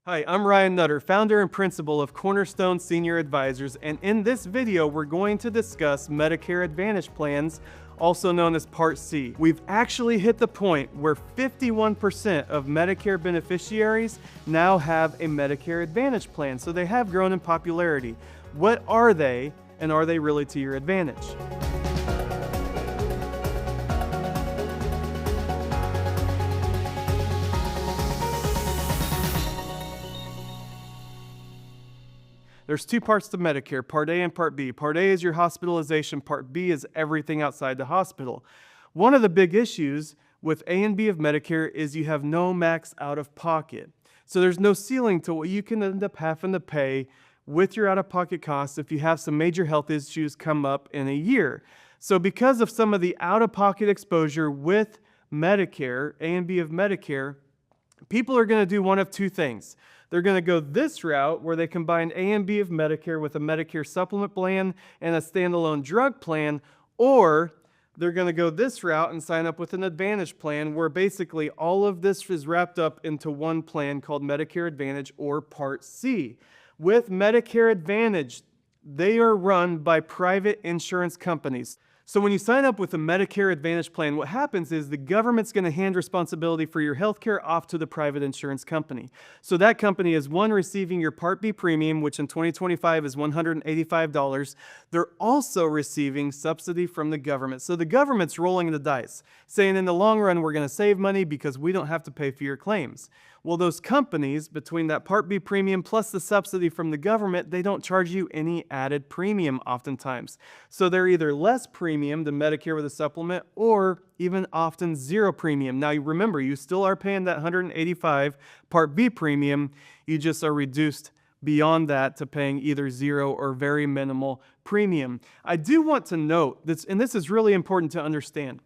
Hi, I'm Ryan Nutter, founder and principal of Cornerstone Senior Advisors, and in this video we're going to discuss Medicare Advantage plans, also known as Part C. We've actually hit the point where 51% of Medicare beneficiaries now have a Medicare Advantage plan, so they have grown in popularity. What are they, and are they really to your advantage? There's two parts to Medicare, Part A and Part B. Part A is your hospitalization, Part B is everything outside the hospital. One of the big issues with A and B of Medicare is you have no max out-of-pocket. So there's no ceiling to what you can end up having to pay with your out-of-pocket costs if you have some major health issues come up in a year. So because of some of the out-of-pocket exposure with Medicare, A and B of Medicare, people are going to do one of two things. They're going to go this route where they combine A and B of Medicare with a Medicare supplement plan and a standalone drug plan, or they're going to go this route and sign up with an Advantage plan where basically all of this is wrapped up into one plan called Medicare Advantage or Part C. With Medicare Advantage, they are run by private insurance companies. So when you sign up with a Medicare Advantage plan, what happens is the government's going to hand responsibility for your health care off to the private insurance company. So that company is one, receiving your Part B premium, which in 2025 is $185. They're also receiving subsidy from the government. So the government's rolling the dice, saying in the long run, we're going to save money because we don't have to pay for your claims. Well, those companies, between that Part B premium plus the subsidy from the government, they don't charge you any added premium oftentimes. So they're either less premium than Medicare with a supplement or even often zero premium. Now, remember, you still are paying that $185 Part B premium. You just are reduced beyond that to paying either zero or very minimal premium. I do want to note this, and this is really important to understand.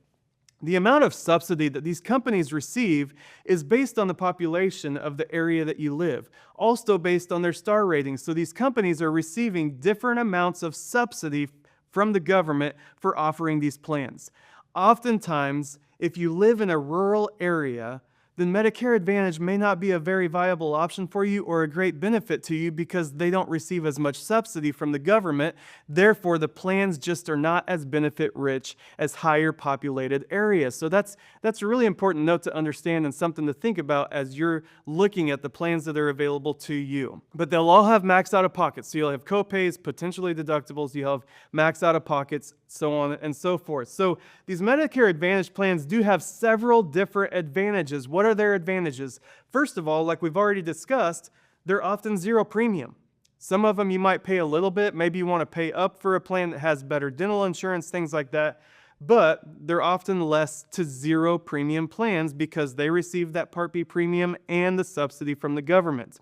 The amount of subsidy that these companies receive is based on the population of the area that you live, also based on their star ratings. So these companies are receiving different amounts of subsidy from the government for offering these plans. Oftentimes, if you live in a rural area, then Medicare Advantage may not be a very viable option for you or a great benefit to you because they don't receive as much subsidy from the government. Therefore, the plans just are not as benefit rich as higher populated areas. So that's a really important note to understand and something to think about as you're looking at the plans that are available to you. But they'll all have max out-of-pockets. So you'll have co-pays, potentially deductibles, you'll have max out-of-pockets, so on and so forth. So these Medicare Advantage plans do have several different advantages. What are their advantages? First of all, like we've already discussed, they're often zero premium. Some of them you might pay a little bit. Maybe you want to pay up for a plan that has better dental insurance, things like that. But they're often less to zero premium plans because they receive that Part B premium and the subsidy from the government.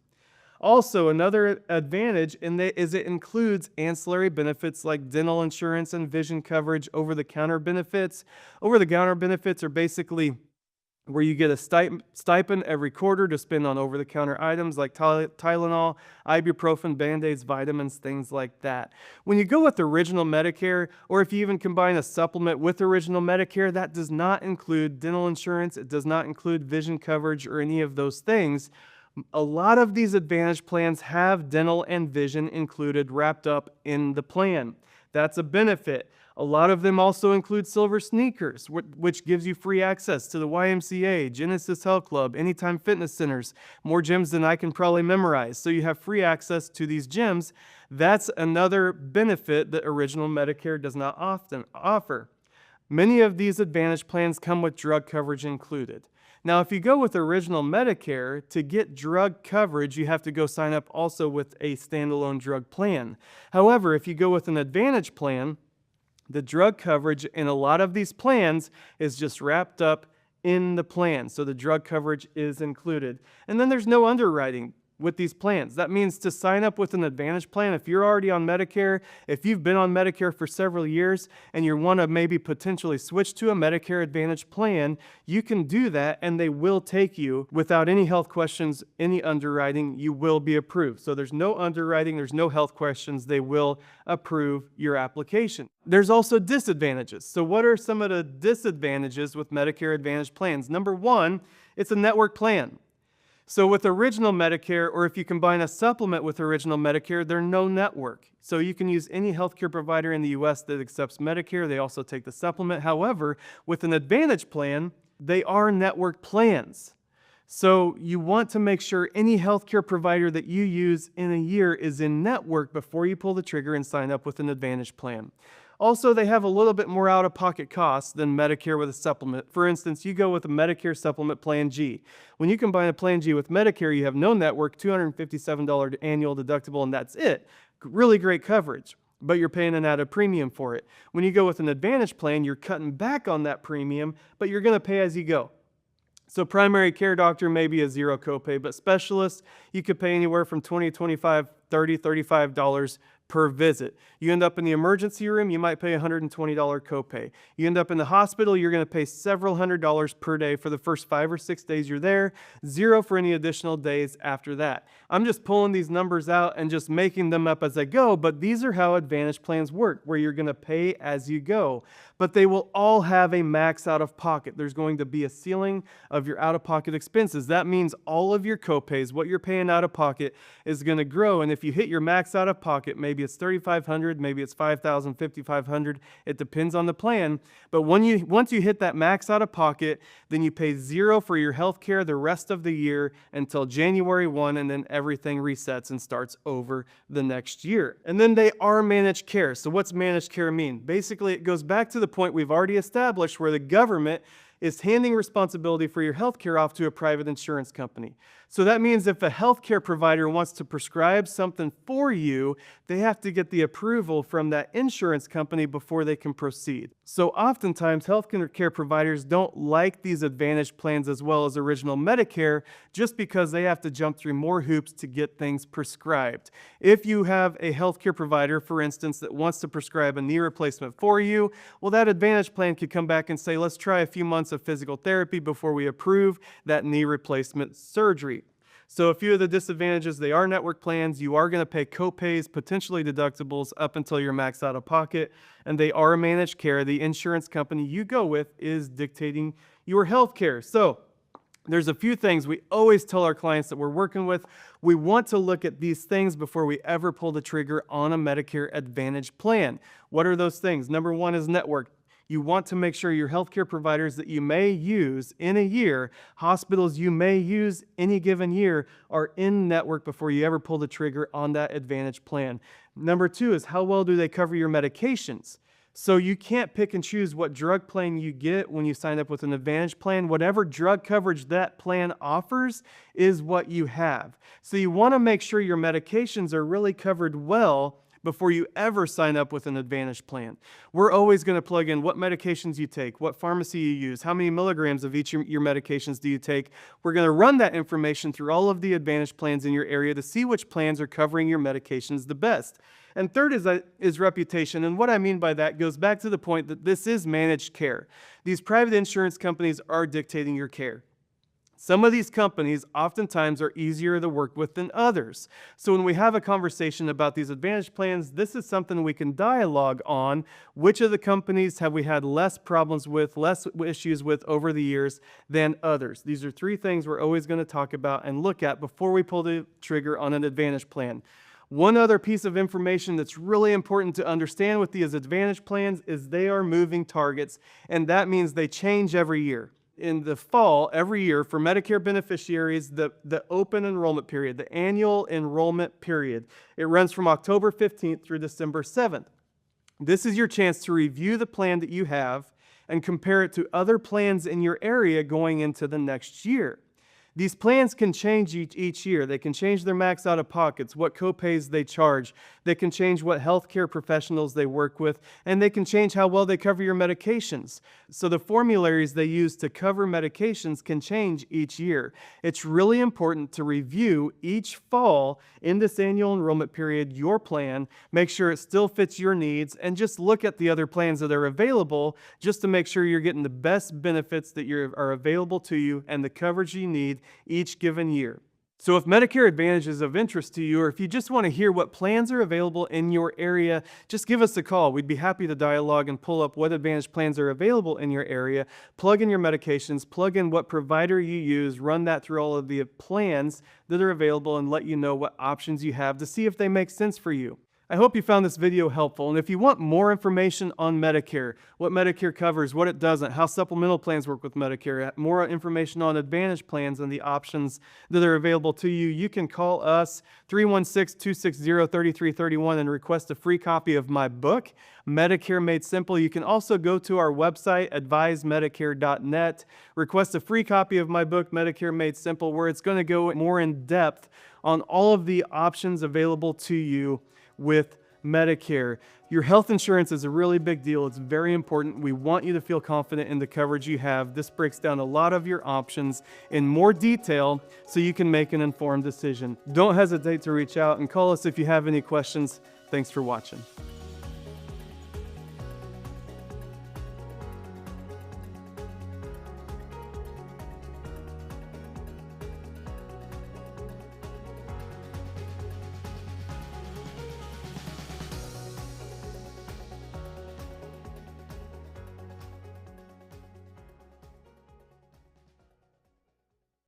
Also, another advantage is it includes ancillary benefits like dental insurance and vision coverage, over-the-counter benefits. Over-the-counter benefits are basically where you get a stipend every quarter to spend on over-the-counter items like Tylenol, ibuprofen, Band-Aids, vitamins, things like that. When you go with Original Medicare, or if you even combine a supplement with Original Medicare, that does not include dental insurance, it does not include vision coverage or any of those things. A lot of these Advantage plans have dental and vision included, wrapped up in the plan. That's a benefit. A lot of them also include Silver Sneakers, which gives you free access to the YMCA, Genesis Health Club, Anytime Fitness Centers, more gyms than I can probably memorize. So you have free access to these gyms. That's another benefit that Original Medicare does not often offer. Many of these Advantage plans come with drug coverage included. Now, if you go with Original Medicare, to get drug coverage, you have to go sign up also with a standalone drug plan. However, if you go with an Advantage plan, the drug coverage in a lot of these plans is just wrapped up in the plan. So the drug coverage is included. And then there's no underwriting with these plans. That means to sign up with an Advantage plan, if you're already on Medicare, if you've been on Medicare for several years and you want to maybe potentially switch to a Medicare Advantage plan, you can do that and they will take you without any health questions, any underwriting, you will be approved. So there's no underwriting, there's no health questions, they will approve your application. There's also disadvantages. So what are some of the disadvantages with Medicare Advantage plans? Number one, it's a network plan. So with Original Medicare, or if you combine a supplement with Original Medicare, they're no network. So you can use any healthcare provider in the US that accepts Medicare. They also take the supplement. However, with an Advantage plan, they are network plans. So you want to make sure any healthcare provider that you use in a year is in network before you pull the trigger and sign up with an Advantage plan. Also, they have a little bit more out-of-pocket costs than Medicare with a supplement. For instance, you go with a Medicare Supplement Plan G. When you combine a Plan G with Medicare, you have no network, $257 annual deductible, and that's it. Really great coverage, but you're paying an added premium for it. When you go with an Advantage plan, you're cutting back on that premium, but you're going to pay as you go. So primary care doctor may be a zero copay, but specialist, you could pay anywhere from $20, $25, $30, $35 per visit. You end up in the emergency room, you might pay a $120 copay. You end up in the hospital, you're going to pay several $100s per day for the first 5 or 6 days you're there, zero for any additional days after that. I'm just pulling these numbers out and just making them up as I go, but these are how Advantage plans work, where you're going to pay as you go. But they will all have a max out of pocket. There's going to be a ceiling of your out-of-pocket expenses. That means all of your copays, what you're paying out of pocket, is going to grow. And if you hit your max out of pocket, maybe it's $3,500, maybe it's $5,000, $5,500. It depends on the plan. But once you hit that max out of pocket, then you pay zero for your health care the rest of the year until January 1, and then everything resets and starts over the next year. And then they are managed care. So what's managed care mean? Basically, it goes back to the point we've already established where the government is handing responsibility for your health care off to a private insurance company. So that means if a healthcare provider wants to prescribe something for you, they have to get the approval from that insurance company before they can proceed. So oftentimes, healthcare providers don't like these Advantage plans as well as Original Medicare just because they have to jump through more hoops to get things prescribed. If you have a healthcare provider, for instance, that wants to prescribe a knee replacement for you, well, that Advantage plan could come back and say, let's try a few months of physical therapy before we approve that knee replacement surgery. So a few of the disadvantages, they are network plans. You are going to pay copays, potentially deductibles up until you're maxed out of pocket, and they are managed care. The insurance company you go with is dictating your health care. So there's a few things we always tell our clients that we're working with. We want to look at these things before we ever pull the trigger on a Medicare Advantage plan. What are those things? Number one is network. You want to make sure your healthcare providers that you may use in a year, hospitals you may use any given year, are in network before you ever pull the trigger on that Advantage plan. Number two is how well do they cover your medications? So you can't pick and choose what drug plan you get when you sign up with an Advantage plan. Whatever drug coverage that plan offers is what you have. So you want to make sure your medications are really covered well before you ever sign up with an Advantage plan. We're always going to plug in what medications you take, what pharmacy you use, how many milligrams of each of your medications do you take. We're going to run that information through all of the Advantage plans in your area to see which plans are covering your medications the best. And third is reputation. And what I mean by that goes back to the point that this is managed care. These private insurance companies are dictating your care. Some of these companies oftentimes are easier to work with than others. So when we have a conversation about these Advantage plans, this is something we can dialogue on. Which of the companies have we had less problems with, less issues with over the years than others? These are three things we're always going to talk about and look at before we pull the trigger on an Advantage plan. One other piece of information that's really important to understand with these Advantage plans is they are moving targets, and that means they change every year. In the fall, every year, for Medicare beneficiaries, the open enrollment period, the annual enrollment period, it runs from October 15th through December 7th. This is your chance to review the plan that you have and compare it to other plans in your area going into the next year. These plans can change each year. They can change their max out of pockets, what copays they charge. They can change what healthcare professionals they work with, and they can change how well they cover your medications. So the formularies they use to cover medications can change each year. It's really important to review each fall in this annual enrollment period your plan, make sure it still fits your needs, and just look at the other plans that are available just to make sure you're getting the best benefits that are available to you and the coverage you need each given year. So if Medicare Advantage is of interest to you, or if you just want to hear what plans are available in your area, just give us a call. We'd be happy to dialogue and pull up what Advantage plans are available in your area, plug in your medications, plug in what provider you use, run that through all of the plans that are available, and let you know what options you have to see if they make sense for you. I hope you found this video helpful, and if you want more information on Medicare, what Medicare covers, what it doesn't, how supplemental plans work with Medicare, more information on Advantage plans and the options that are available to you, you can call us 316-260-3331 and request a free copy of my book, Medicare Made Simple. You can also go to our website, advisemedicare.net, request a free copy of my book, Medicare Made Simple, where it's going to go more in depth on all of the options available to you with Medicare. Your health insurance is a really big deal. It's very important. We want you to feel confident in the coverage you have. This breaks down a lot of your options in more detail so you can make an informed decision. Don't hesitate to reach out and call us if you have any questions. Thanks for watching.